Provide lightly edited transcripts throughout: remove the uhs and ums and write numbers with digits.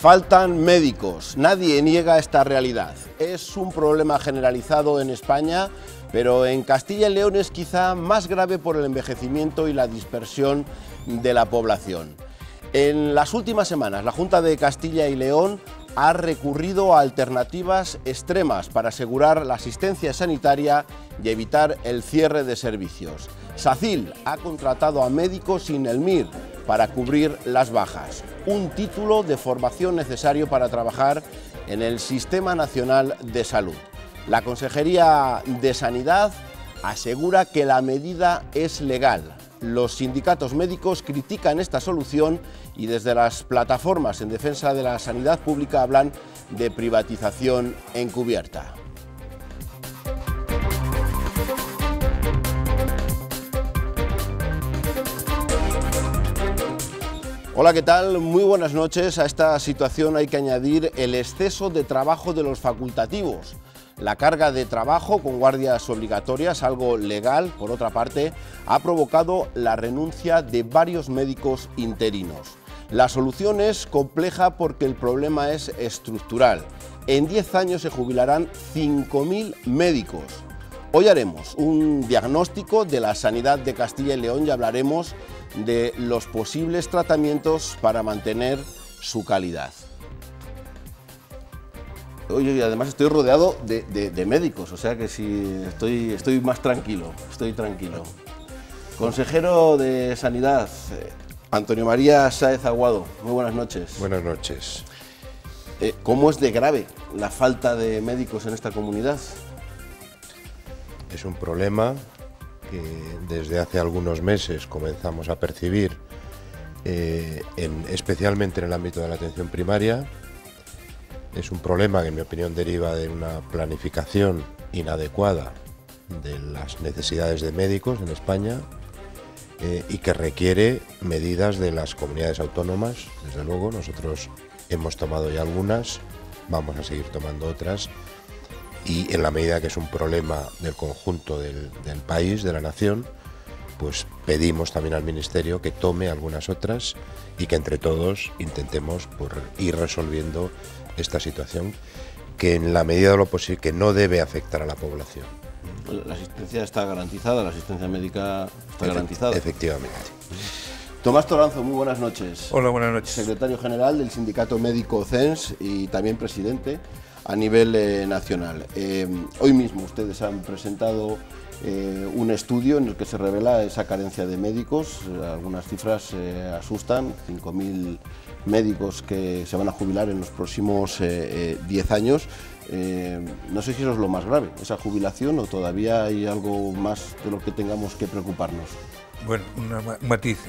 Faltan médicos, nadie niega esta realidad. Es un problema generalizado en España, pero en Castilla y León es quizá más grave por el envejecimiento y la dispersión de la población. En las últimas semanas, la Junta de Castilla y León ha recurrido a alternativas extremas para asegurar la asistencia sanitaria y evitar el cierre de servicios. SACIL ha contratado a médicos sin el MIR para cubrir las bajas, un título de formación necesario para trabajar en el Sistema Nacional de Salud. La Consejería de Sanidad asegura que la medida es legal. Los sindicatos médicos critican esta solución y desde las plataformas en defensa de la sanidad pública hablan de privatización encubierta. Hola, ¿qué tal? Muy buenas noches. A esta situación hay que añadir el exceso de trabajo de los facultativos. La carga de trabajo con guardias obligatorias, algo legal, por otra parte, ha provocado la renuncia de varios médicos interinos. La solución es compleja porque el problema es estructural. En 10 años se jubilarán 5.000 médicos. Hoy haremos un diagnóstico de la sanidad de Castilla y León y hablaremos de los posibles tratamientos para mantener su calidad. Oye, además estoy rodeado de médicos, o sea que si estoy más tranquilo, estoy tranquilo. Consejero de Sanidad, Antonio María Sáez Aguado, muy buenas noches. Buenas noches. ¿Cómo es de grave la falta de médicos en esta comunidad? Es un problema que desde hace algunos meses comenzamos a percibir, especialmente en el ámbito de la atención primaria. Es un problema que, en mi opinión, deriva de una planificación inadecuada de las necesidades de médicos en España y que requiere medidas de las comunidades autónomas. Desde luego, nosotros hemos tomado ya algunas, vamos a seguir tomando otras, y en la medida que es un problema del conjunto del país, de la nación, pues pedimos también al Ministerio que tome algunas otras y que entre todos intentemos ir resolviendo esta situación que, en la medida de lo posible, que no debe afectar a la población. La asistencia está garantizada, la asistencia médica está garantizada. Efectivamente. Tomás Toranzo, muy buenas noches. Hola, buenas noches. Secretario general del Sindicato Médico CENS y también presidente a nivel nacional. Hoy mismo ustedes han presentado un estudio en el que se revela esa carencia de médicos. Algunas cifras asustan, 5.000 médicos que se van a jubilar en los próximos 10 años. No sé si eso es lo más grave, esa jubilación, o todavía hay algo más de lo que tengamos que preocuparnos. Bueno, un matiz.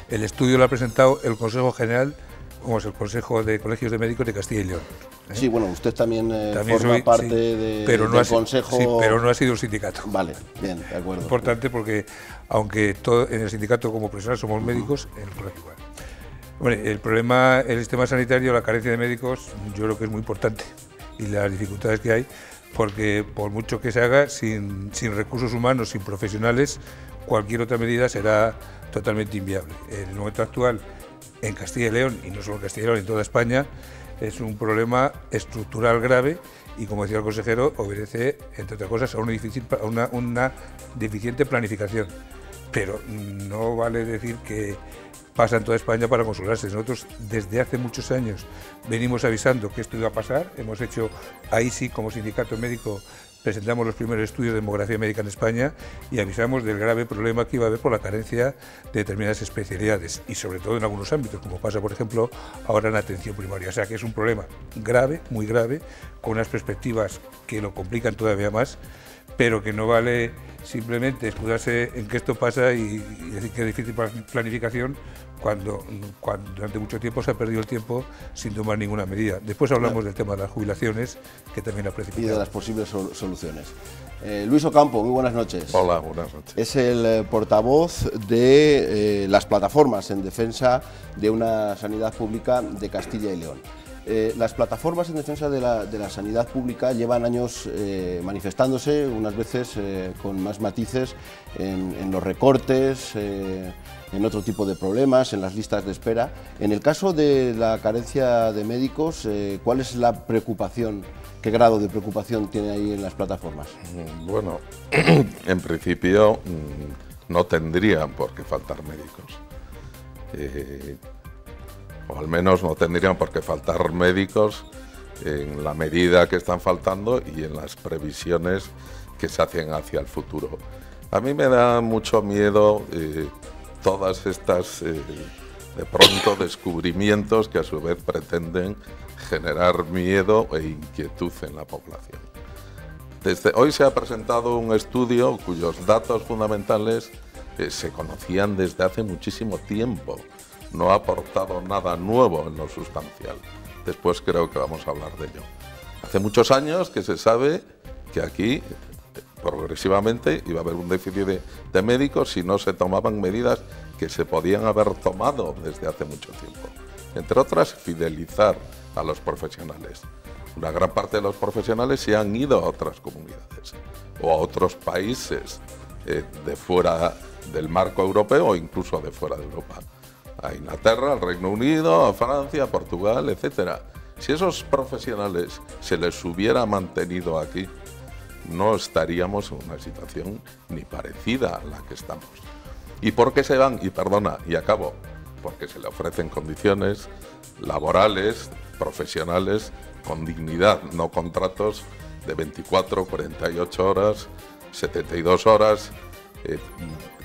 El estudio lo ha presentado el Consejo General, como es el Consejo de Colegios de Médicos de Castilla y León. Sí, bueno, usted también forma parte del Consejo... Sí, pero no ha sido un sindicato. Vale, bien, de acuerdo. Importante porque, aunque en el sindicato como profesional somos médicos, en el colegio igual. Bueno, el problema, el sistema sanitario, la carencia de médicos, yo creo que es muy importante, y las dificultades que hay, porque por mucho que se haga, sin recursos humanos, sin profesionales, cualquier otra medida será totalmente inviable. En el momento actual, en Castilla y León, y no solo en Castilla y León, en toda España, es un problema estructural grave y, como decía el consejero, obedece, entre otras cosas, a una deficiente planificación. Pero no vale decir que pasa en toda España para consolarse. Nosotros desde hace muchos años venimos avisando que esto iba a pasar. Hemos hecho, ahí sí, como sindicato médico, presentamos los primeros estudios de demografía médica en España y avisamos del grave problema que iba a haber por la carencia de determinadas especialidades y sobre todo en algunos ámbitos, como pasa por ejemplo ahora en atención primaria. O sea que es un problema grave, muy grave, con unas perspectivas que lo complican todavía más, pero que no vale simplemente escudarse en que esto pasa y decir que es difícil planificación cuando durante mucho tiempo se ha perdido el tiempo sin tomar ninguna medida. Después hablamos del tema de las jubilaciones, que también ha precipitado. Y de las posibles soluciones. Luis Ocampo, muy buenas noches. Hola, buenas noches. Es el portavoz de las plataformas en defensa de una sanidad pública de Castilla y León. Las plataformas en defensa de la sanidad pública llevan años manifestándose, unas veces con más matices, en los recortes, en otro tipo de problemas, en las listas de espera. En el caso de la carencia de médicos, ¿cuál es la preocupación? ¿Qué grado de preocupación tiene ahí en las plataformas? Bueno, en principio no tendrían por qué faltar médicos. O al menos no tendrían por qué faltar médicos en la medida que están faltando y en las previsiones que se hacen hacia el futuro. A mí me da mucho miedo todas estas, de pronto, descubrimientos que a su vez pretenden generar miedo e inquietud en la población. Desde hoy se ha presentado un estudio cuyos datos fundamentales se conocían desde hace muchísimo tiempo. No ha aportado nada nuevo en lo sustancial. Después creo que vamos a hablar de ello. Hace muchos años que se sabe que aquí progresivamente iba a haber un déficit de médicos si no se tomaban medidas que se podían haber tomado desde hace mucho tiempo. Entre otras, fidelizar a los profesionales. Una gran parte de los profesionales se han ido a otras comunidades o a otros países de fuera del marco europeo o incluso de fuera de Europa. A Inglaterra, al Reino Unido, a Francia, a Portugal, etc. Si esos profesionales se les hubiera mantenido aquí, no estaríamos en una situación ni parecida a la que estamos. ¿Y por qué se van? Y perdona, y acabo, porque se le ofrecen condiciones laborales, profesionales, con dignidad, no contratos de 24, 48 horas, 72 horas,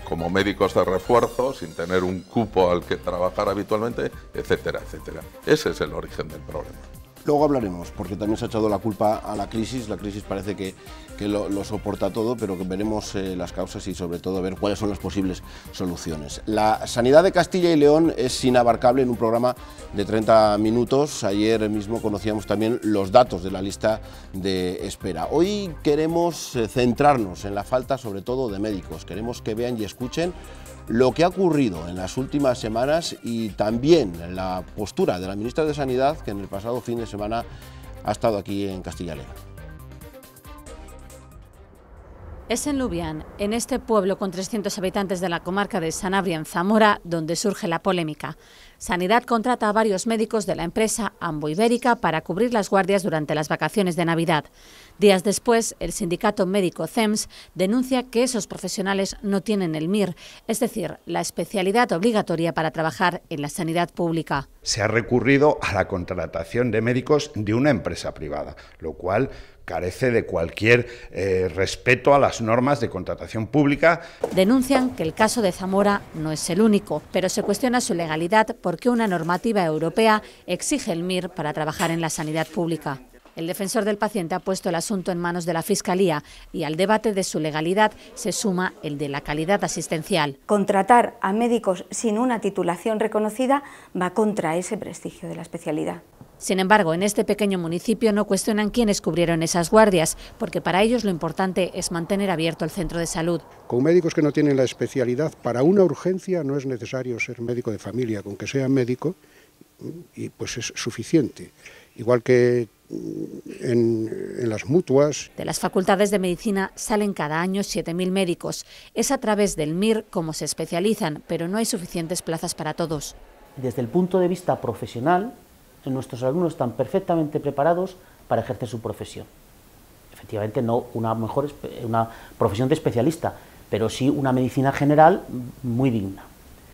como médicos de refuerzo, sin tener un cupo al que trabajar habitualmente, etcétera, etcétera. Ese es el origen del problema. Luego hablaremos, porque también se ha echado la culpa a la crisis parece que lo soporta todo, pero que veremos las causas y sobre todo ver cuáles son las posibles soluciones. La sanidad de Castilla y León es inabarcable en un programa de 30 minutos. Ayer mismo conocíamos también los datos de la lista de espera. Hoy queremos centrarnos en la falta sobre todo de médicos. Queremos que vean y escuchen lo que ha ocurrido en las últimas semanas y también la postura de la ministra de Sanidad, que en el pasado fin de semana ha estado aquí en Castilla y León. Es en Lubián, en este pueblo con 300 habitantes de la comarca de Sanabria, en Zamora, donde surge la polémica. Sanidad contrata a varios médicos de la empresa Amboibérica para cubrir las guardias durante las vacaciones de Navidad. Días después, el sindicato médico CEMS denuncia que esos profesionales no tienen el MIR, es decir, la especialidad obligatoria para trabajar en la sanidad pública. Se ha recurrido a la contratación de médicos de una empresa privada, lo cual carece de cualquier respeto a las normas de contratación pública. Denuncian que el caso de Zamora no es el único, pero se cuestiona su legalidad porque una normativa europea exige el MIR para trabajar en la sanidad pública. El defensor del paciente ha puesto el asunto en manos de la Fiscalía y al debate de su legalidad se suma el de la calidad asistencial. Contratar a médicos sin una titulación reconocida va contra ese prestigio de la especialidad. Sin embargo, en este pequeño municipio no cuestionan quiénes cubrieron esas guardias, porque para ellos lo importante es mantener abierto el centro de salud. Con médicos que no tienen la especialidad, para una urgencia no es necesario ser médico de familia, con que sea médico, y pues es suficiente. Igual que en las mutuas. De las facultades de medicina salen cada año 7.000 médicos. Es a través del MIR como se especializan, pero no hay suficientes plazas para todos. Desde el punto de vista profesional, nuestros alumnos están perfectamente preparados para ejercer su profesión. Efectivamente, no una profesión de especialista, pero sí una medicina general muy digna.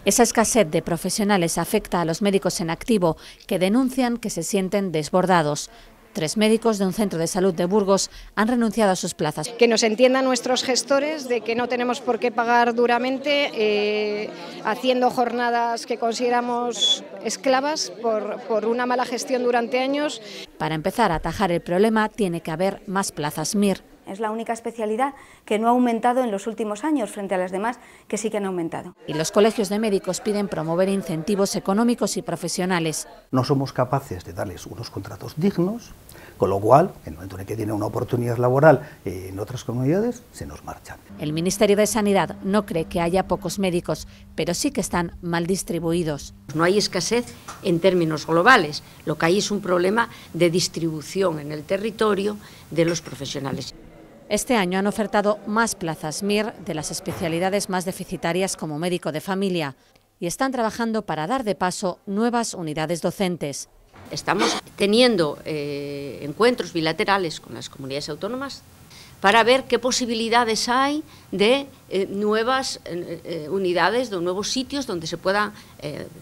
Esa escasez de profesionales afecta a los médicos en activo, que denuncian que se sienten desbordados. 3 médicos de un centro de salud de Burgos han renunciado a sus plazas. Que nos entiendan nuestros gestores de que no tenemos por qué pagar duramente haciendo jornadas que consideramos esclavas por una mala gestión durante años. Para empezar a atajar el problema tiene que haber más plazas MIR. Es la única especialidad que no ha aumentado en los últimos años frente a las demás que sí que han aumentado. Y los colegios de médicos piden promover incentivos económicos y profesionales. No somos capaces de darles unos contratos dignos, con lo cual, en el momento en que tienen una oportunidad laboral en otras comunidades, se nos marchan. El Ministerio de Sanidad no cree que haya pocos médicos, pero sí que están mal distribuidos. No hay escasez en términos globales, lo que hay es un problema de distribución en el territorio de los profesionales. Este año han ofertado más plazas MIR de las especialidades más deficitarias como médico de familia y están trabajando para dar de paso nuevas unidades docentes. Estamos teniendo encuentros bilaterales con las comunidades autónomas para ver qué posibilidades hay de nuevas unidades, de nuevos sitios donde se puedan,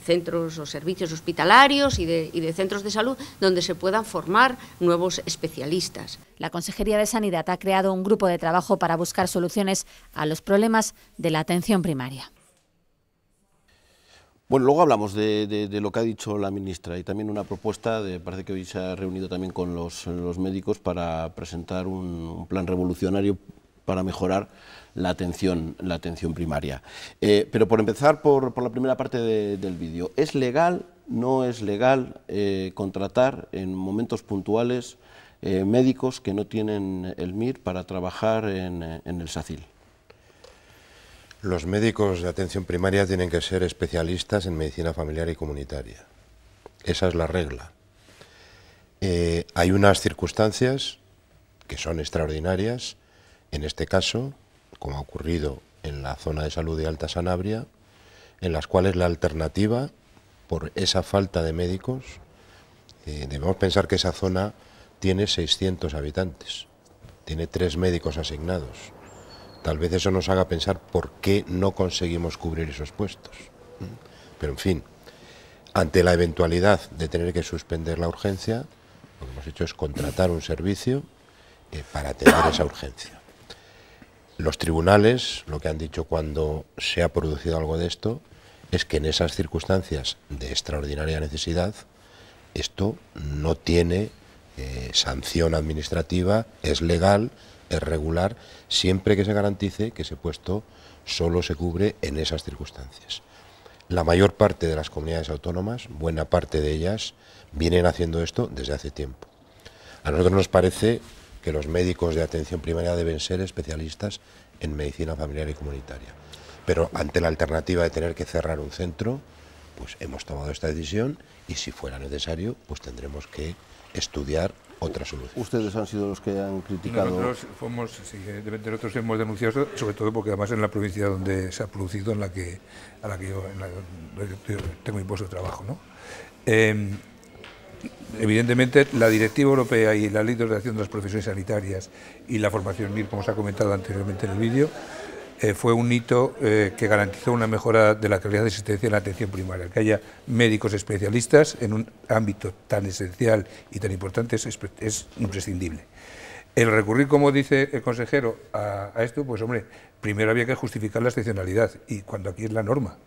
centros o servicios hospitalarios y de centros de salud, donde se puedan formar nuevos especialistas. La Consejería de Sanidad ha creado un grupo de trabajo para buscar soluciones a los problemas de la atención primaria. Bueno, luego hablamos de lo que ha dicho la ministra y también una propuesta, parece que hoy se ha reunido también con los médicos para presentar un plan revolucionario para mejorar la atención primaria. Pero por empezar por la primera parte del vídeo, ¿es legal, no es legal contratar en momentos puntuales médicos que no tienen el MIR para trabajar en el SACIL? Los médicos de atención primaria tienen que ser especialistas en medicina familiar y comunitaria. Esa es la regla. Hay unas circunstancias que son extraordinarias, en este caso, como ha ocurrido en la zona de salud de Alta Sanabria, en las cuales la alternativa, por esa falta de médicos, debemos pensar que esa zona tiene 600 habitantes, tiene 3 médicos asignados. Tal vez eso nos haga pensar por qué no conseguimos cubrir esos puestos. Pero en fin, ante la eventualidad de tener que suspender la urgencia, lo que hemos hecho es contratar un servicio para atender esa urgencia. Los tribunales, lo que han dicho cuando se ha producido algo de esto, es que en esas circunstancias de extraordinaria necesidad, esto no tiene sanción administrativa, es legal, es regular, siempre que se garantice que ese puesto solo se cubre en esas circunstancias. La mayor parte de las comunidades autónomas, buena parte de ellas, vienen haciendo esto desde hace tiempo. A nosotros nos parece que los médicos de atención primaria deben ser especialistas en medicina familiar y comunitaria. Pero ante la alternativa de tener que cerrar un centro, pues hemos tomado esta decisión y si fuera necesario, pues tendremos que estudiar otra solución. Ustedes han sido los que han criticado. Nosotros hemos denunciado, sobre todo porque además en la provincia donde se ha producido, a la que yo tengo mi puesto de trabajo, ¿no? Evidentemente la Directiva Europea y la Ley de Ordenación de las Profesiones Sanitarias y la formación MIR, como se ha comentado anteriormente en el vídeo, fue un hito que garantizó una mejora de la calidad de asistencia en la atención primaria. Que haya médicos especialistas en un ámbito tan esencial y tan importante es imprescindible. El recurrir, como dice el consejero, a esto, pues hombre, primero había que justificar la excepcionalidad, y cuando aquí es la norma.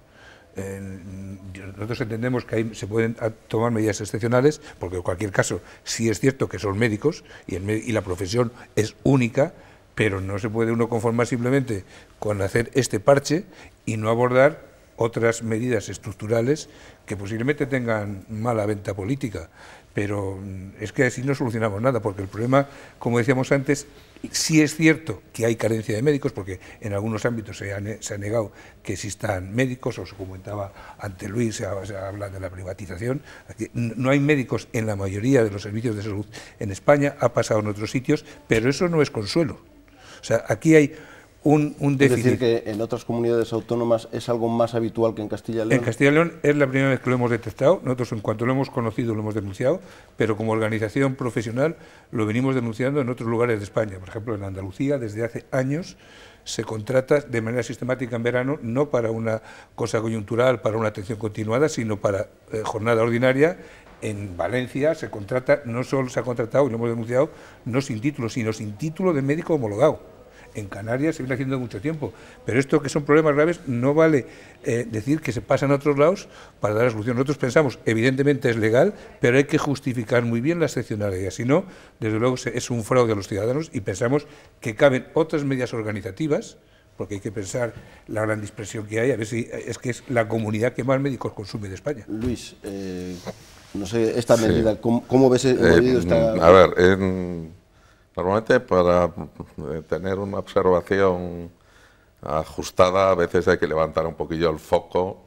Nosotros entendemos que ahí se pueden tomar medidas excepcionales, porque en cualquier caso sí es cierto que son médicos y la profesión es única, pero no se puede uno conformar simplemente con hacer este parche y no abordar otras medidas estructurales que posiblemente tengan mala venta política. Pero es que así no solucionamos nada, porque el problema, como decíamos antes, sí es cierto que hay carencia de médicos, porque en algunos ámbitos se ha negado que existan médicos, o se comentaba ante Luis, se habla de la privatización. Aquí no hay médicos en la mayoría de los servicios de salud en España, ha pasado en otros sitios, pero eso no es consuelo. O sea, aquí hay un déficit. Es decir, que en otras comunidades autónomas es algo más habitual que en Castilla y León. En Castilla y León es la primera vez que lo hemos detectado. Nosotros, en cuanto lo hemos conocido, lo hemos denunciado, pero como organización profesional lo venimos denunciando en otros lugares de España. Por ejemplo, en Andalucía, desde hace años, se contrata de manera sistemática en verano, no para una cosa coyuntural, para una atención continuada, sino para jornada ordinaria. En Valencia se contrata, no solo se ha contratado, y lo hemos denunciado, no sin título, sino sin título de médico homologado. en Canarias se viene haciendo mucho tiempo. Pero esto que son problemas graves no vale decir que se pasan a otros lados para dar la solución. Nosotros pensamos, evidentemente es legal, pero hay que justificar muy bien la excepcionalidad. Si no, desde luego es un fraude a los ciudadanos y pensamos que caben otras medidas organizativas, porque hay que pensar la gran dispersión que hay, a ver si es que es la comunidad que más médicos consume de España. Luis, no sé, esta medida, ¿cómo ves esta? A ver, normalmente para tener una observación ajustada a veces hay que levantar un poquillo el foco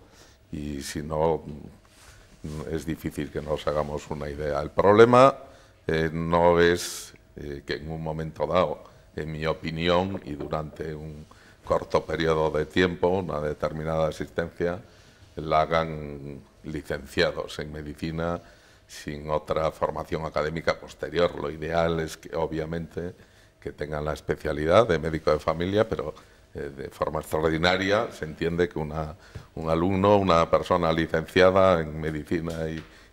y si no es difícil que nos hagamos una idea. El problema no es que en un momento dado, en mi opinión, y durante un corto periodo de tiempo, una determinada asistencia, la hagan licenciados en medicina sin otra formación académica posterior. Lo ideal es que, obviamente, que tengan la especialidad de médico de familia, pero de forma extraordinaria se entiende que un alumno, una persona licenciada en medicina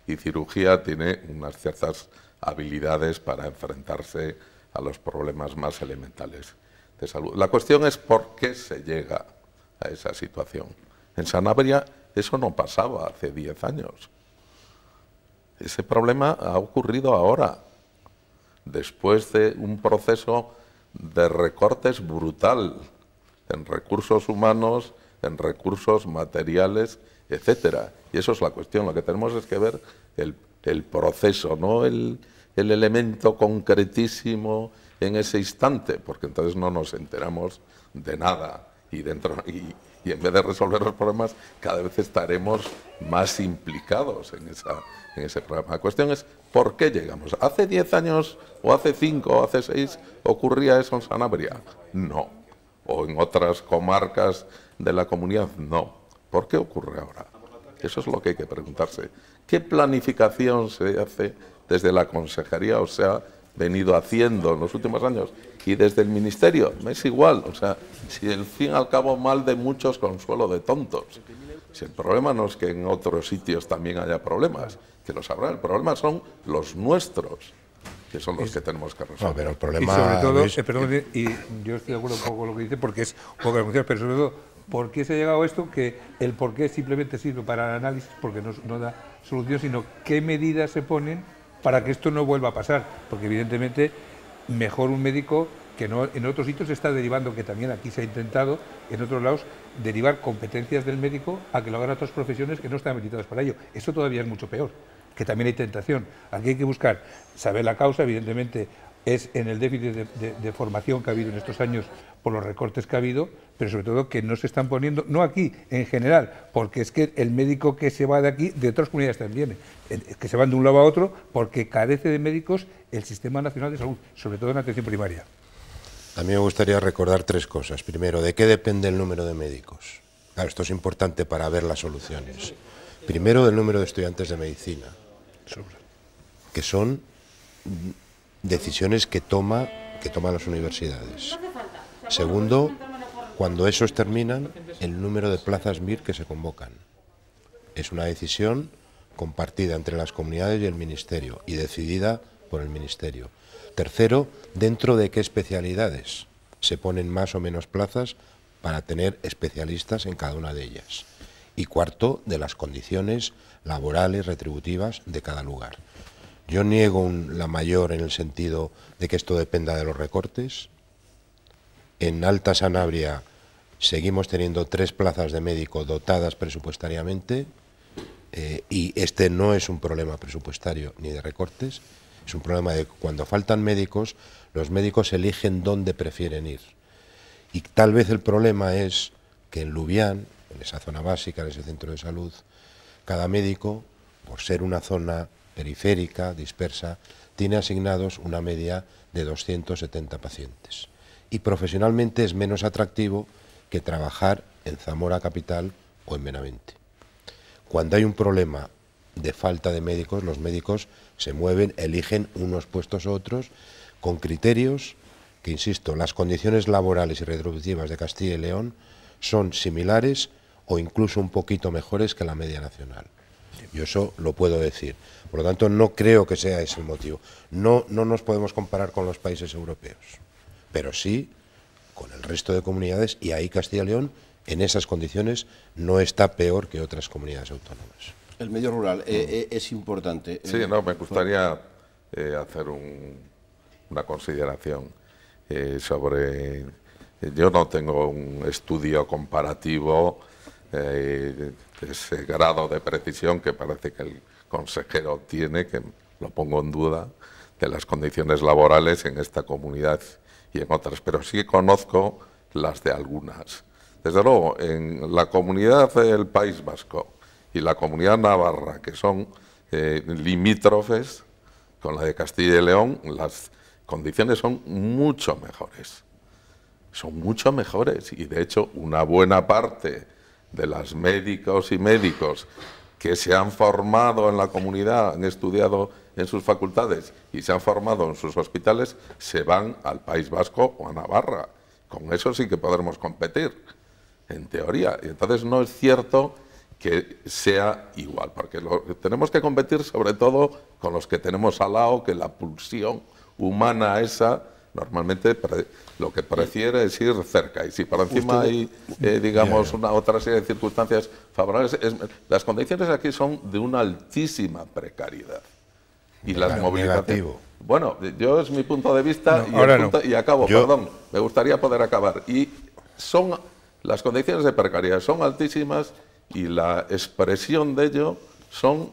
y cirugía tiene unas ciertas habilidades para enfrentarse a los problemas más elementales de salud. La cuestión es por qué se llega a esa situación. En Sanabria eso no pasaba hace 10 años. Ese problema ha ocurrido ahora, después de un proceso de recortes brutal en recursos humanos, en recursos materiales, etcétera. Y eso es la cuestión. Lo que tenemos es que ver el proceso, no el elemento concretísimo en ese instante, porque entonces no nos enteramos de nada y en vez de resolver los problemas cada vez estaremos más implicados en ese problema. La cuestión es ¿por qué llegamos? ¿Hace 10 años o hace 5 o hace 6 ocurría eso en Sanabria? No. ¿O en otras comarcas de la comunidad? No. ¿Por qué ocurre ahora? Eso es lo que hay que preguntarse. ¿Qué planificación se hace desde la consejería o se ha venido haciendo en los últimos años? Y desde el ministerio, me es igual. O sea, si al fin y al cabo mal de muchos, consuelo de tontos. Si el problema no es que en otros sitios también haya problemas, que los habrá. El problema son los nuestros, que son los que tenemos que resolver. No, pero el problema y sobre todo, es... perdón, y yo estoy de acuerdo un poco con lo que dice, porque es un poco de pero sobre todo, ¿por qué se ha llegado a esto? Que el por qué simplemente sirve para el análisis, porque no da solución, sino qué medidas se ponen para que esto no vuelva a pasar, porque evidentemente mejor un médico que no en otros sitios se está derivando, que también aquí se ha intentado, en otros lados, derivar competencias del médico a que lo hagan otras profesiones que no están habilitadas para ello. Eso todavía es mucho peor, que también hay tentación. Aquí hay que buscar, saber la causa, evidentemente es en el déficit de formación que ha habido en estos años por los recortes que ha habido, pero sobre todo que no se están poniendo, no aquí, en general, porque es que el médico que se va de aquí, de otras comunidades también, que se van de un lado a otro, porque carece de médicos el Sistema Nacional de Salud, sobre todo en atención primaria. A mí me gustaría recordar 3 cosas. Primero, ¿de qué depende el número de médicos? Claro, esto es importante para ver las soluciones. Primero, del número de estudiantes de medicina, que son decisiones que toman las universidades. Segundo, cuando esos terminan, el número de plazas MIR que se convocan. Es una decisión compartida entre las comunidades y el Ministerio, y decidida por el Ministerio. Tercero, dentro de qué especialidades se ponen más o menos plazas para tener especialistas en cada una de ellas. Y cuarto, de las condiciones laborales, retributivas de cada lugar. Yo niego la mayor en el sentido de que esto dependa de los recortes. En Alta Sanabria seguimos teniendo 3 plazas de médico dotadas presupuestariamente y este no es un problema presupuestario ni de recortes, es un problema de cuando faltan médicos, los médicos eligen dónde prefieren ir. Y tal vez el problema es que en Lubián, en esa zona básica, en ese centro de salud, cada médico, por ser una zona periférica, dispersa, tiene asignados una media de 270 pacientes. Y profesionalmente es menos atractivo que trabajar en Zamora capital o en Benavente. Cuando hay un problema de falta de médicos, los médicos se mueven, eligen unos puestos u otros, con criterios que, insisto, las condiciones laborales y retributivas de Castilla y León son similares o incluso un poquito mejores que la media nacional. Yo eso lo puedo decir. Por lo tanto, no creo que sea ese el motivo. No nos podemos comparar con los países europeos, pero sí con el resto de comunidades, y ahí Castilla y León, en esas condiciones, no está peor que otras comunidades autónomas. El medio rural es importante. Sí, no, me gustaría hacer una consideración sobre... Yo no tengo un estudio comparativo de ese grado de precisión que parece que el consejero tiene, que lo pongo en duda, de las condiciones laborales en esta comunidad y en otras, pero sí conozco las de algunas. Desde luego, en la comunidad del País Vasco y la comunidad navarra, que son limítrofes con la de Castilla y León, las condiciones son mucho mejores. Son mucho mejores, y de hecho una buena parte de las médicos y médicos que se han formado en la comunidad, han estudiado en sus facultades y se han formado en sus hospitales, se van al País Vasco o a Navarra. Con eso sí que podremos competir, en teoría. Y entonces no es cierto que sea igual, porque tenemos que competir sobre todo con los que tenemos al lado, que la pulsión humana esa normalmente lo que prefiere es ir cerca, y si por encima hay, digamos, otra serie de circunstancias favorables, las condiciones aquí son de una altísima precariedad. Y las movilizaciones... Bueno, yo es mi punto de vista, y acabo, perdón, me gustaría poder acabar. Y las condiciones de precariedad son altísimas, y la expresión de ello son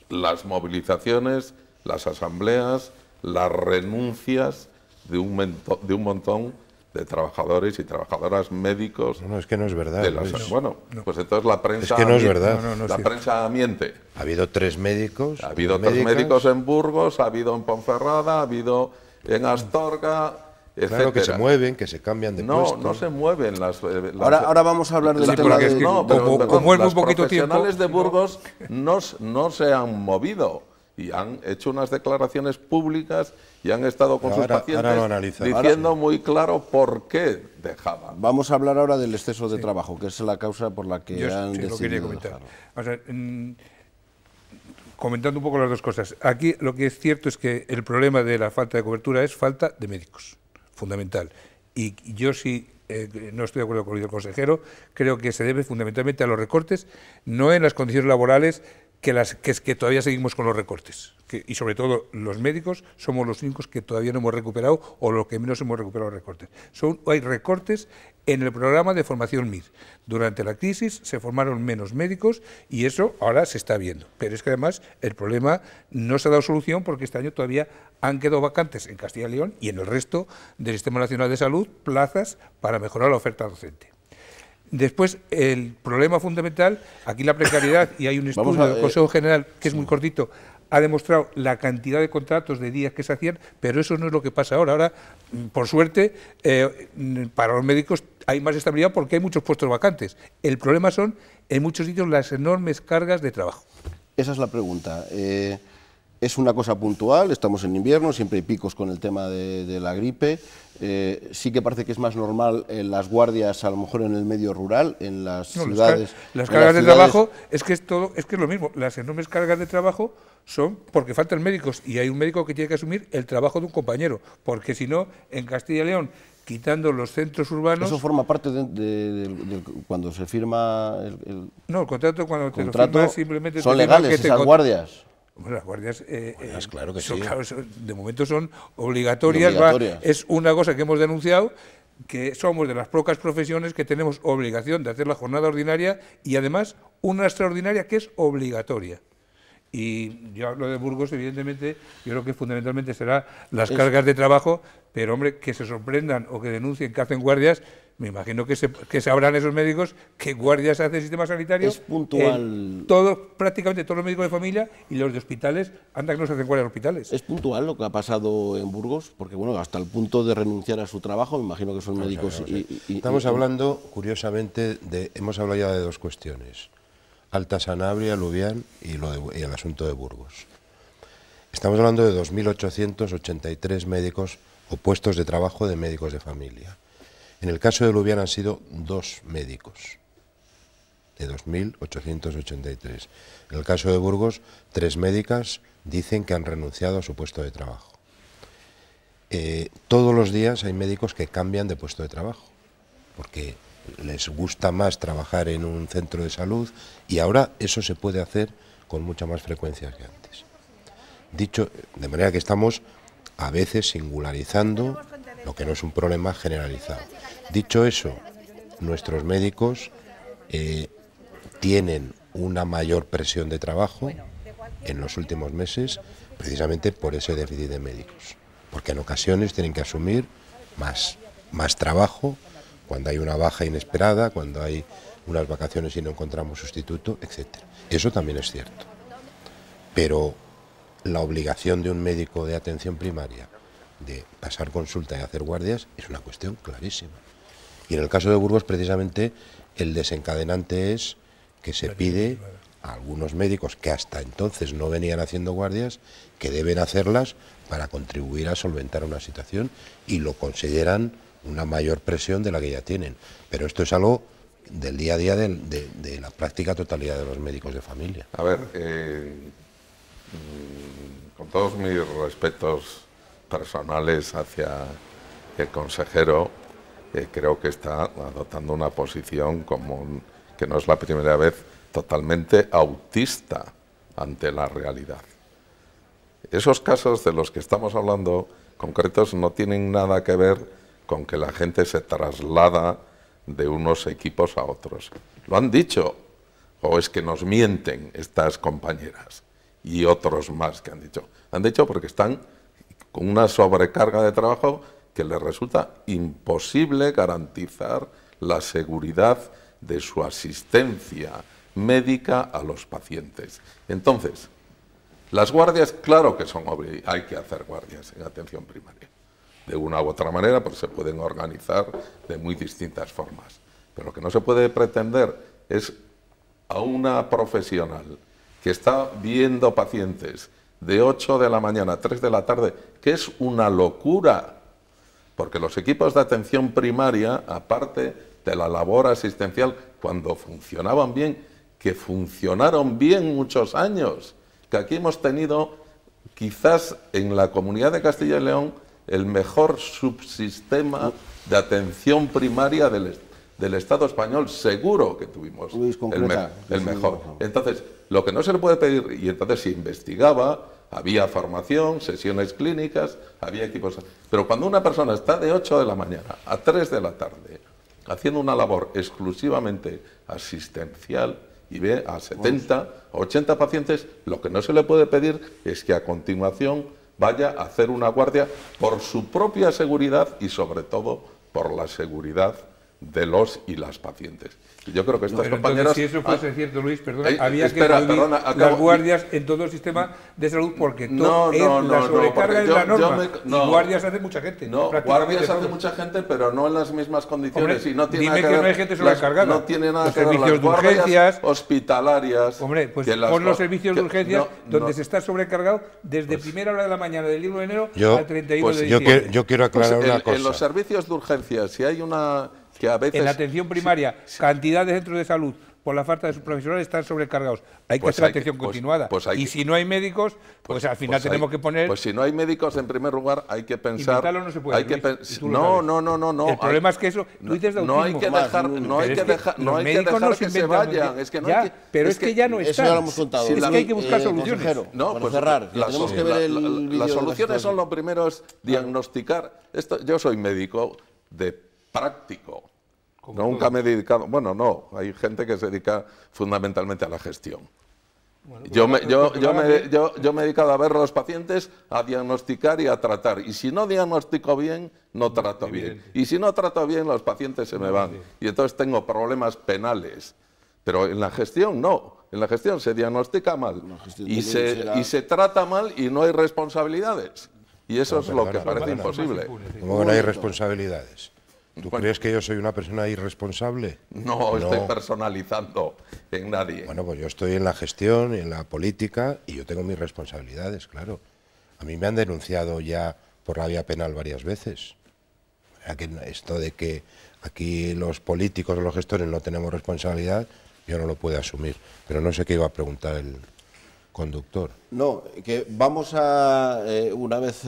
las movilizaciones, las asambleas, las renuncias de un montón de trabajadores y trabajadoras médicos. No, es que no es verdad. Bueno, pues entonces la prensa... Es que no es verdad. La prensa miente. Ha habido 3 médicos. Ha habido 3 médicos en Burgos, ha habido en Ponferrada, ha habido en Astorga, etcétera. Claro, que se mueven, que se cambian de puesto. No se mueven las... Ahora vamos a hablar del tema de... como es muy poquito tiempo... Los profesionales de Burgos no se han movido y han hecho unas declaraciones públicas y han estado con sus pacientes diciendo muy claro por qué dejaban. Vamos a hablar ahora del exceso de trabajo, que es la causa por la que han decidido lo quería comentar. O sea, comentando un poco las dos cosas. Aquí lo que es cierto es que el problema de la falta de cobertura es falta de médicos, fundamental. Y yo sí no estoy de acuerdo con el consejero, creo que se debe fundamentalmente a los recortes, no en las condiciones laborales, que todavía seguimos con los recortes, y sobre todo los médicos somos los únicos que todavía no hemos recuperado, o los que menos hemos recuperado los recortes. Hay recortes en el programa de formación MIR. Durante la crisis se formaron menos médicos y eso ahora se está viendo. Pero es que además el problema no se ha dado solución, porque este año todavía han quedado vacantes en Castilla y León y en el resto del Sistema Nacional de Salud plazas para mejorar la oferta docente. Después, el problema fundamental, aquí la precariedad, y hay un estudio del Consejo General que es muy cortito, ha demostrado la cantidad de contratos de días que se hacían, pero eso no es lo que pasa ahora. Ahora, por suerte, para los médicos hay más estabilidad porque hay muchos puestos vacantes. El problema son, en muchos sitios, las enormes cargas de trabajo. Esa es la pregunta. Es una cosa puntual, estamos en invierno, siempre hay picos con el tema de la gripe. Sí que parece que es más normal en las guardias, a lo mejor en el medio rural, en las ciudades. Las cargas de trabajo es que es lo mismo. Las enormes cargas de trabajo son porque faltan médicos, y hay un médico que tiene que asumir el trabajo de un compañero, porque si no, en Castilla y León, quitando los centros urbanos... ¿Eso forma parte de cuando se firma No, el contrato, cuando te lo firmas, simplemente... ¿Son legales esas guardias? Bueno, las guardias, claro que sí. Claro, de momento son obligatorias. Es una cosa que hemos denunciado, que somos de las pocas profesiones que tenemos obligación de hacer la jornada ordinaria, y además una extraordinaria que es obligatoria. Y yo hablo de Burgos, evidentemente, yo creo que fundamentalmente será las cargas de trabajo, pero hombre, que se sorprendan o que denuncien que hacen guardias, me imagino que sabrán esos médicos qué guardias hace el sistema sanitario. Es puntual. Prácticamente todos los médicos de familia y los de hospitales, anda que no se hacen guardias en hospitales. ¿Es puntual lo que ha pasado en Burgos? Porque bueno, hasta el punto de renunciar a su trabajo, me imagino que son médicos. Estamos hablando, curiosamente, hemos hablado ya de 2 cuestiones: Alta Sanabria, Lubián y el asunto de Burgos. Estamos hablando de 2.883 médicos o puestos de trabajo de médicos de familia. En el caso de Lubián han sido 2 médicos, de 2.883. En el caso de Burgos, 3 médicas dicen que han renunciado a su puesto de trabajo. todos los días hay médicos que cambian de puesto de trabajo, porque les gusta más trabajar en un centro de salud y ahora eso se puede hacer con mucha más frecuencia que antes. Dicho, de manera que estamos a veces singularizando lo que no es un problema generalizado. Dicho eso, nuestros médicos tienen una mayor presión de trabajo en los últimos meses precisamente por ese déficit de médicos, porque en ocasiones tienen que asumir más trabajo cuando hay una baja inesperada, cuando hay unas vacaciones y no encontramos sustituto, etc. Eso también es cierto. Pero la obligación de un médico de atención primaria de pasar consulta y hacer guardias es una cuestión clarísima. Y en el caso de Burgos, precisamente, el desencadenante es que se pide a algunos médicos que hasta entonces no venían haciendo guardias, que deben hacerlas para contribuir a solventar una situación, y lo consideran una mayor presión de la que ya tienen. Pero esto es algo del día a día de la práctica totalidad de los médicos de familia. A ver, con todos mis respetos personales hacia el consejero, creo que está adoptando una posición que no es la primera vez, totalmente autista ante la realidad. Esos casos de los que estamos hablando concretos no tienen nada que ver con que la gente se traslada de unos equipos a otros. Lo han dicho, o es que nos mienten estas compañeras y otros más que han dicho. Han dicho porque están con una sobrecarga de trabajo que les resulta imposible garantizar la seguridad de su asistencia médica a los pacientes. Entonces, las guardias, claro que hay que hacer guardias en atención primaria. De una u otra manera, pues se pueden organizar de muy distintas formas. Pero lo que no se puede pretender es a una profesional que está viendo pacientes de 8 de la mañana a 3 de la tarde, que es una locura, porque los equipos de atención primaria, aparte de la labor asistencial, cuando funcionaban bien, que funcionaron bien muchos años, que aquí hemos tenido, quizás en la Comunidad de Castilla y León, el mejor subsistema de atención primaria del Estado español, seguro que tuvimos el mejor. Entonces, lo que no se le puede pedir, y entonces se investigaba, había formación, sesiones clínicas, había equipos... Pero cuando una persona está de 8 de la mañana a 3 de la tarde, haciendo una labor exclusivamente asistencial, y ve a 70, 80 pacientes, lo que no se le puede pedir es que a continuación vaya a hacer una guardia por su propia seguridad y sobre todo por la seguridad de los y las pacientes. Y yo creo que estas compañeras... Si eso fuese cierto, Luis, perdona, había que reducir las guardias en todo el sistema de salud, porque la sobrecarga es la norma. Guardias hace mucha gente. No, guardias hace mucha gente, pero no en las mismas condiciones. Hombre, y no tiene dime nada que no hay gente sobrecargada. No tiene nada los que ver servicios las de urgencias hospitalarias. Hombre, pues pon los servicios de urgencias donde se está sobrecargado desde primera hora de la mañana del 1 de enero al 31 de diciembre. Yo quiero aclarar una cosa. En los servicios de urgencias, si hay una... Que a veces, en la atención primaria, cantidad de centros de salud por la falta de sus profesionales están sobrecargados. Hay que hacer atención continuada. Y si no hay médicos, pues al final tenemos que poner... Pues si no hay médicos, en primer lugar, hay que pensar... Inventarlo no se puede, No. El problema es que eso... Tú dices de autismo. No hay que dejar que se vayan. Es que no hay que, pero es que ya no está. Eso ya lo hemos contado. Es que hay que buscar soluciones. No, cerrar. Tenemos que ver las soluciones son lo primero, es diagnosticar. Yo soy médico de práctico. Nunca me he dedicado... Bueno, no, hay gente que se dedica fundamentalmente a la gestión. Bueno, yo me he dedicado a ver a los pacientes, a diagnosticar y a tratar. Y si no diagnostico bien, no trato bien. Y si no trato bien, los pacientes se me van. Y entonces tengo problemas penales. Pero en la gestión no. En la gestión se diagnostica mal y se trata mal y no hay responsabilidades. Y eso es lo que parece imposible. ¿Cómo no hay responsabilidades? ¿Tú crees que yo soy una persona irresponsable? No, estoy personalizando en nadie. Bueno, pues yo estoy en la gestión, en la política, y yo tengo mis responsabilidades, claro. A mí me han denunciado ya por la vía penal varias veces. O sea, que esto de que aquí los políticos o los gestores no tenemos responsabilidad, yo no lo puedo asumir. Pero no sé qué iba a preguntar el conductor. No, que vamos a, una vez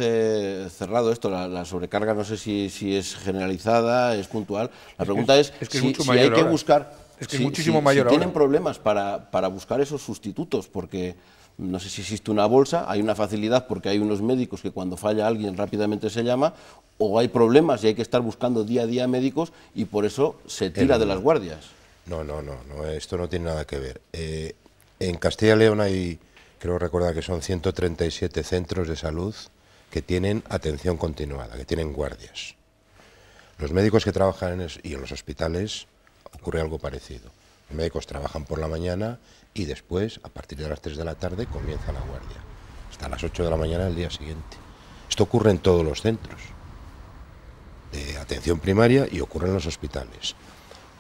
cerrado esto, la sobrecarga no sé si es generalizada, es puntual. La pregunta es si hay que buscar, muchísimo mayor si tienen problemas para buscar esos sustitutos, porque no sé si existe una bolsa, hay una facilidad porque hay unos médicos que cuando falla alguien rápidamente se llama, o hay problemas y hay que estar buscando día a día médicos y por eso se tira de las guardias. No, esto no tiene nada que ver. En Castilla y León hay, creo recordar que son 137 centros de salud que tienen atención continuada, que tienen guardias. Los médicos que trabajan y en los hospitales ocurre algo parecido. Los médicos trabajan por la mañana y después, a partir de las 3 de la tarde, comienza la guardia, hasta las 8 de la mañana del día siguiente. Esto ocurre en todos los centros de atención primaria y ocurre en los hospitales.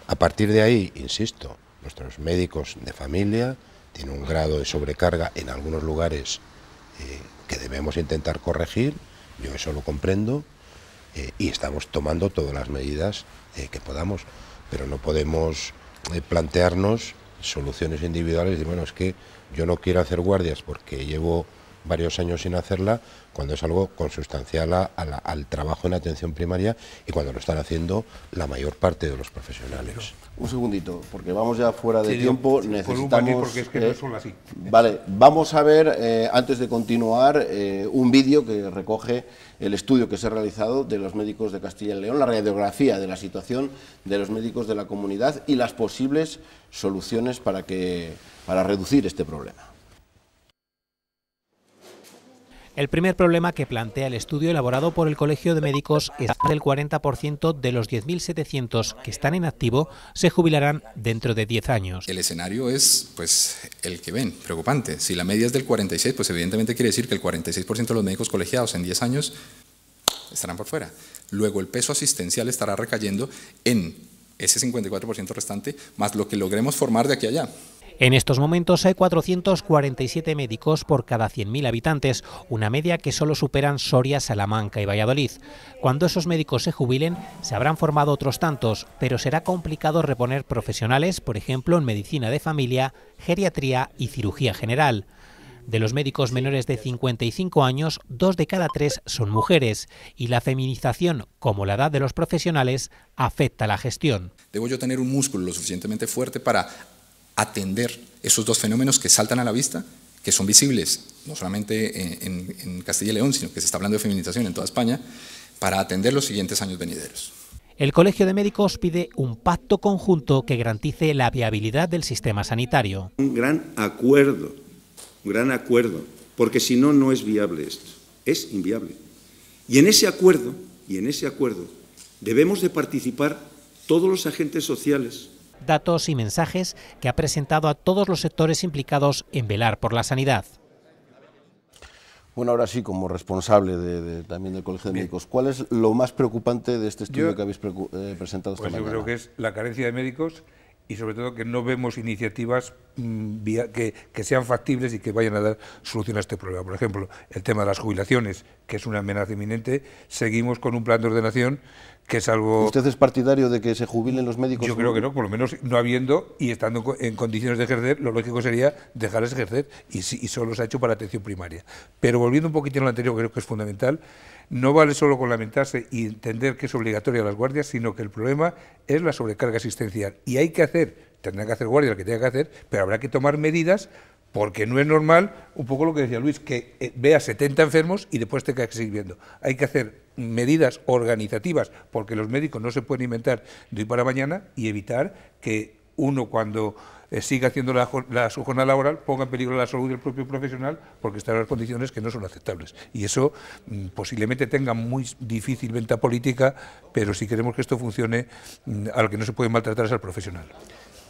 A partir de ahí, insisto, nuestros médicos de familia tienen un grado de sobrecarga en algunos lugares que debemos intentar corregir, yo eso lo comprendo, y estamos tomando todas las medidas que podamos, pero no podemos plantearnos soluciones individuales y decir, bueno, es que yo no quiero hacer guardias porque llevo varios años sin hacerla, cuando es algo consustancial al trabajo en atención primaria y cuando lo están haciendo la mayor parte de los profesionales. Un segundito, porque vamos ya fuera de tiempo, necesitamos... Porque es que no es solo así. Vale, vamos a ver, antes de continuar, un vídeo que recoge el estudio que se ha realizado de los médicos de Castilla y León, la radiografía de la situación de los médicos de la comunidad y las posibles soluciones para reducir este problema. El primer problema que plantea el estudio elaborado por el Colegio de Médicos es que el 40% de los 10.700 que están en activo se jubilarán dentro de 10 años. El escenario es el que ven, preocupante. Si la media es del 46, pues evidentemente quiere decir que el 46% de los médicos colegiados en 10 años estarán por fuera. Luego el peso asistencial estará recayendo en ese 54% restante, más lo que logremos formar de aquí a allá. En estos momentos hay 447 médicos por cada 100.000 habitantes, una media que solo superan Soria, Salamanca y Valladolid. Cuando esos médicos se jubilen, se habrán formado otros tantos, pero será complicado reponer profesionales, por ejemplo, en medicina de familia, geriatría y cirugía general. De los médicos menores de 55 años, 2 de cada 3 son mujeres, y la feminización, como la edad de los profesionales, afecta la gestión. Debo yo tener un músculo lo suficientemente fuerte para atender esos dos fenómenos que saltan a la vista, que son visibles no solamente en Castilla y León, sino que se está hablando de feminización en toda España, para atender los siguientes años venideros. El Colegio de Médicos pide un pacto conjunto que garantice la viabilidad del sistema sanitario. Un gran acuerdo, porque si no, no es viable esto, es inviable. Y en ese acuerdo debemos de participar todos los agentes sociales. Datos y mensajes que ha presentado a todos los sectores implicados en velar por la sanidad. Bueno, ahora sí, como responsable también del Colegio de Médicos, ¿cuál es lo más preocupante de este estudio que habéis presentado esta mañana? Yo creo que es la carencia de médicos y sobre todo que no vemos iniciativas que sean factibles y que vayan a dar solución a este problema. Por ejemplo, el tema de las jubilaciones, que es una amenaza inminente. Seguimos con un plan de ordenación que es algo... ¿Usted es partidario de que se jubilen los médicos? Yo creo que no, por lo menos no habiendo y estando en condiciones de ejercer, lo lógico sería dejarles ejercer y solo se ha hecho para atención primaria. Pero volviendo un poquitín a lo anterior, creo que es fundamental, no vale solo con lamentarse y entender que es obligatoria las guardias, sino que el problema es la sobrecarga asistencial. Y hay que tendrá que hacer guardia lo que tenga que hacer, pero habrá que tomar medidas porque no es normal, un poco lo que decía Luis, que vea 70 enfermos y después tenga que seguir viendo. Hay que hacer medidas organizativas porque los médicos no se pueden inventar de hoy para mañana y evitar que uno cuando siga haciendo su jornada laboral ponga en peligro la salud del propio profesional porque está en las condiciones que no son aceptables. Y eso posiblemente tenga muy difícil venta política, pero si queremos que esto funcione, al que no se puede maltratar es al profesional.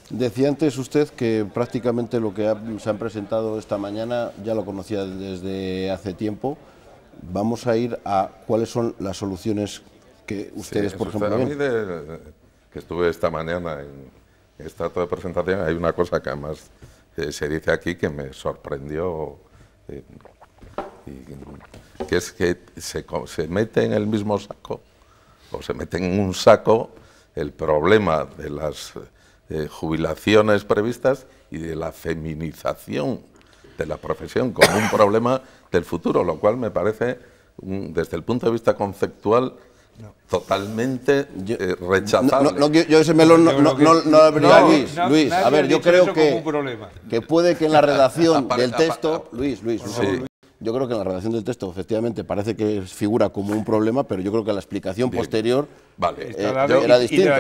Decía antes usted que prácticamente lo que se han presentado esta mañana ya lo conocía desde hace tiempo. Vamos a ir a cuáles son las soluciones que ustedes, por ejemplo... A mí, que estuve esta mañana en esta acto de presentación, hay una cosa que además se dice aquí que me sorprendió, que es que se mete en el mismo saco, o se mete en un saco el problema de las... jubilaciones previstas y de la feminización de la profesión como un problema del futuro, lo cual me parece, desde el punto de vista conceptual, totalmente rechazable. Yo ese melón no abriría, Luis. A ver, yo creo que puede que en la redacción del texto, Luis, yo creo que en la redacción del texto efectivamente parece que figura como un problema, pero yo creo que la explicación posterior era distinta.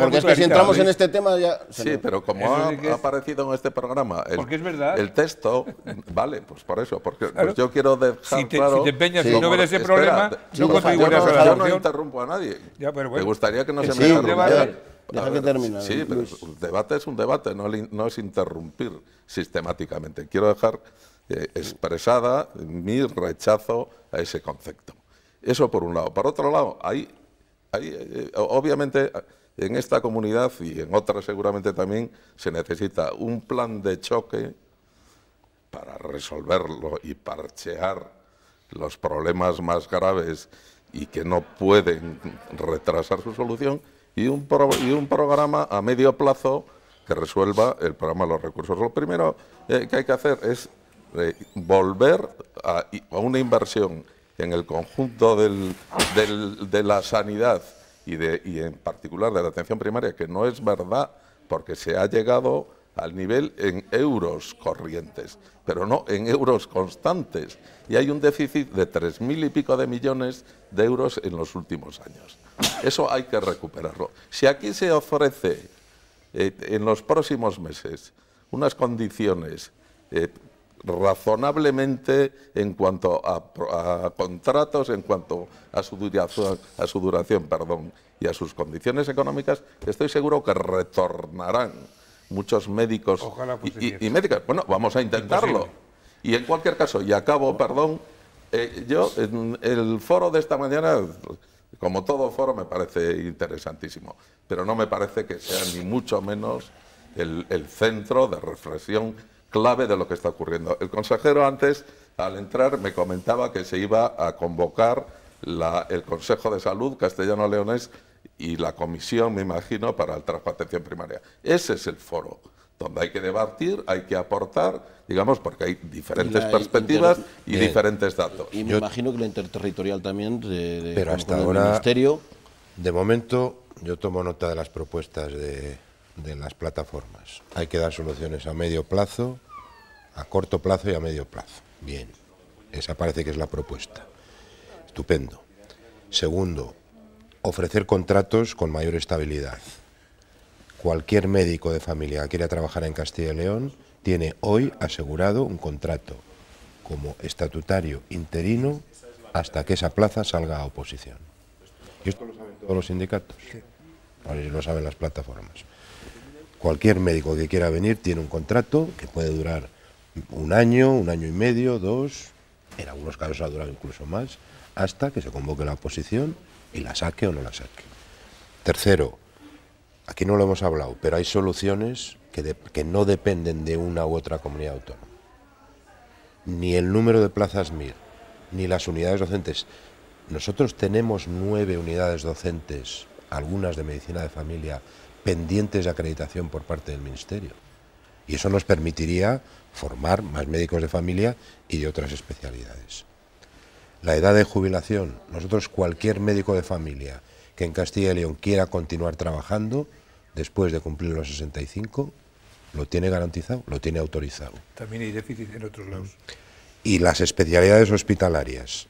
Porque es que si entramos en este tema ya... Sí, pero como ha aparecido en este programa el texto, vale, pues por eso, porque pues yo quiero dejar claro... Si te empeñas en no ver ese problema, no contribuirás a la solución. Yo no interrumpo a nadie. Me gustaría que no se me interrumpiera. Deja que termine. Sí, pero un debate es un debate, no es interrumpir sistemáticamente. Quiero dejar expresada mi rechazo a ese concepto. Eso por un lado. Por otro lado, obviamente en esta comunidad y en otras seguramente también se necesita un plan de choque para resolverlo y parchear los problemas más graves y que no pueden retrasar su solución, y un programa a medio plazo que resuelva el problema de los recursos. Lo primero que hay que hacer es volver a una inversión en el conjunto de la sanidad y en particular de la atención primaria, que no es verdad, porque se ha llegado al nivel en euros corrientes, pero no en euros constantes, y hay un déficit de 3.000 y pico de millones de euros en los últimos años. Eso hay que recuperarlo. Si aquí se ofrece en los próximos meses unas condiciones razonablemente en cuanto a contratos, en cuanto a su duración, y a sus condiciones económicas, estoy seguro que retornarán muchos médicos y médicas. Bueno, vamos a intentarlo. Y en cualquier caso, y acabo, yo en el foro de esta mañana, como todo foro, me parece interesantísimo, pero no me parece que sea ni mucho menos el centro de reflexión clave de lo que está ocurriendo. El consejero antes, al entrar, me comentaba que se iba a convocar el Consejo de Salud castellano-leonés y la comisión, me imagino, para el trabajo de atención primaria. Ese es el foro donde hay que debatir, hay que aportar, digamos, porque hay diferentes perspectivas y diferentes datos. Y me imagino que la interterritorial también, pero hasta con ahora, el Ministerio... De momento, yo tomo nota de las propuestas de las plataformas. Hay que dar soluciones a medio plazo, a corto plazo y a medio plazo. Bien, esa parece que es la propuesta. Estupendo. Segundo, ofrecer contratos con mayor estabilidad. Cualquier médico de familia que quiera trabajar en Castilla y León tiene hoy asegurado un contrato como estatutario interino hasta que esa plaza salga a oposición. Y esto lo saben todos los sindicatos, ahora lo saben las plataformas. Cualquier médico que quiera venir tiene un contrato que puede durar un año y medio, 2, en algunos casos ha durado incluso más, hasta que se convoque la oposición y la saque o no la saque. Tercero, aquí no lo hemos hablado, pero hay soluciones que no dependen de una u otra comunidad autónoma. Ni el número de plazas MIR, ni las unidades docentes. Nosotros tenemos 9 unidades docentes, algunas de medicina de familia, pendientes de acreditación por parte del Ministerio. Y eso nos permitiría formar más médicos de familia y de otras especialidades. La edad de jubilación, nosotros cualquier médico de familia que en Castilla y León quiera continuar trabajando, después de cumplir los 65, lo tiene garantizado, lo tiene autorizado. También hay déficit en otros lados. Y las especialidades hospitalarias,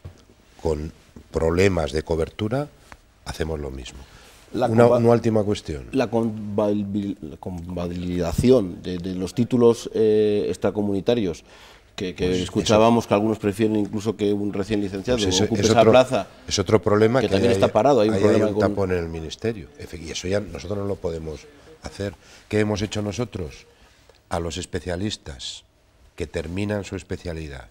con problemas de cobertura, hacemos lo mismo. Una última cuestión. La convalidación de los títulos extracomunitarios, que pues escuchábamos que algunos prefieren incluso que un recién licenciado ocupe esa plaza. Es otro problema que también está parado. Hay un tapón en el Ministerio. Y eso ya nosotros no lo podemos hacer. ¿Qué hemos hecho nosotros? A los especialistas que terminan su especialidad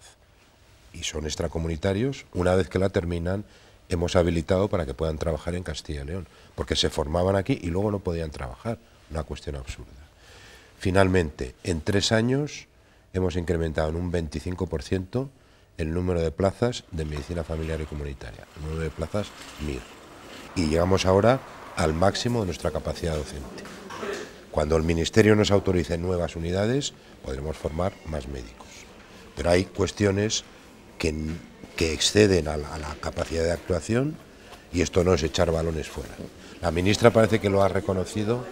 y son extracomunitarios, una vez que la terminan, hemos habilitado para que puedan trabajar en Castilla y León, porque se formaban aquí y luego no podían trabajar, una cuestión absurda. Finalmente, en 3 años hemos incrementado en un 25% el número de plazas de medicina familiar y comunitaria, el número de plazas MIR, y llegamos ahora al máximo de nuestra capacidad docente. Cuando el Ministerio nos autorice nuevas unidades, podremos formar más médicos. pero hay cuestiones que exceden a la capacidad de actuación y esto no es echar balones fuera. La ministra parece que lo ha reconocido.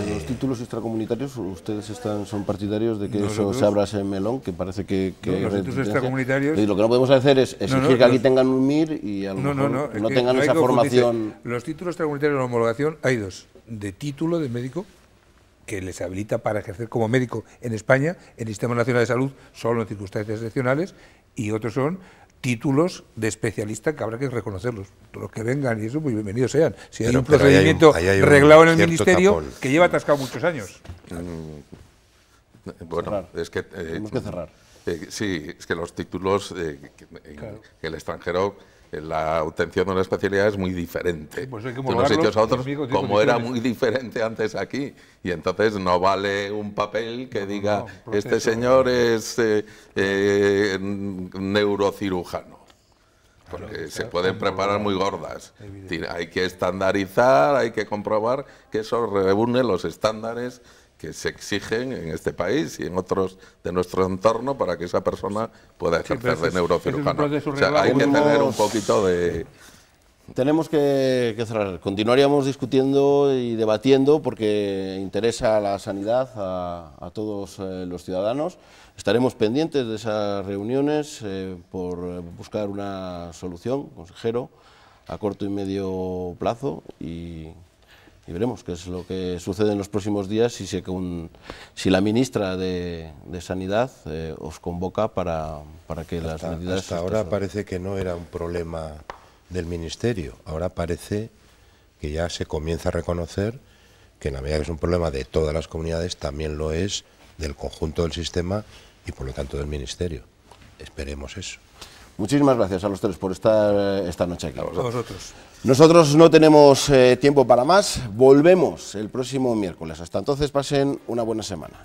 Los títulos extracomunitarios, ¿ustedes son partidarios de que eso se abra ese melón? Que parece que los títulos extracomunitarios... Y lo que no podemos hacer es exigir que aquí tengan un MIR y a lo mejor no tengan esa formación... Los títulos extracomunitarios de homologación hay dos. De título de médico, que les habilita para ejercer como médico en España, en el Sistema Nacional de Salud, solo en circunstancias excepcionales, y otros son títulos de especialista que habrá que reconocerlos. Los que vengan y eso, pues bienvenidos sean. Si hay un procedimiento reglado en el Ministerio tapón, que lleva atascado muchos años. Bueno, cerrar. Es que... tenemos que cerrar. Sí, es que los títulos en el extranjero, la obtención de una especialidad es muy diferente pues hay que de unos sitios a otros, como era muy diferente antes aquí. Y entonces no vale un papel que diga, este señor es neurocirujano. Porque se pueden preparar muy gordas. Hay que estandarizar, hay que comprobar que eso reúne los estándares que se exigen en este país y en otros de nuestro entorno para que esa persona pueda ejercer de neurocirujano. O sea, hay que tener un poquito de... Tenemos que cerrar. Continuaríamos discutiendo y debatiendo porque interesa la sanidad a todos los ciudadanos. Estaremos pendientes de esas reuniones por buscar una solución, consejero, a corto y medio plazo y veremos qué es lo que sucede en los próximos días si la ministra de Sanidad os convoca para que las medidas... Hasta ahora parece que no era un problema del Ministerio, ahora parece que ya se comienza a reconocer que en la medida que es un problema de todas las comunidades, también lo es del conjunto del sistema y por lo tanto del Ministerio. Esperemos eso. Muchísimas gracias a los tres por estar esta noche aquí. A vosotros. Nosotros no tenemos tiempo para más, volvemos el próximo miércoles. Hasta entonces pasen una buena semana.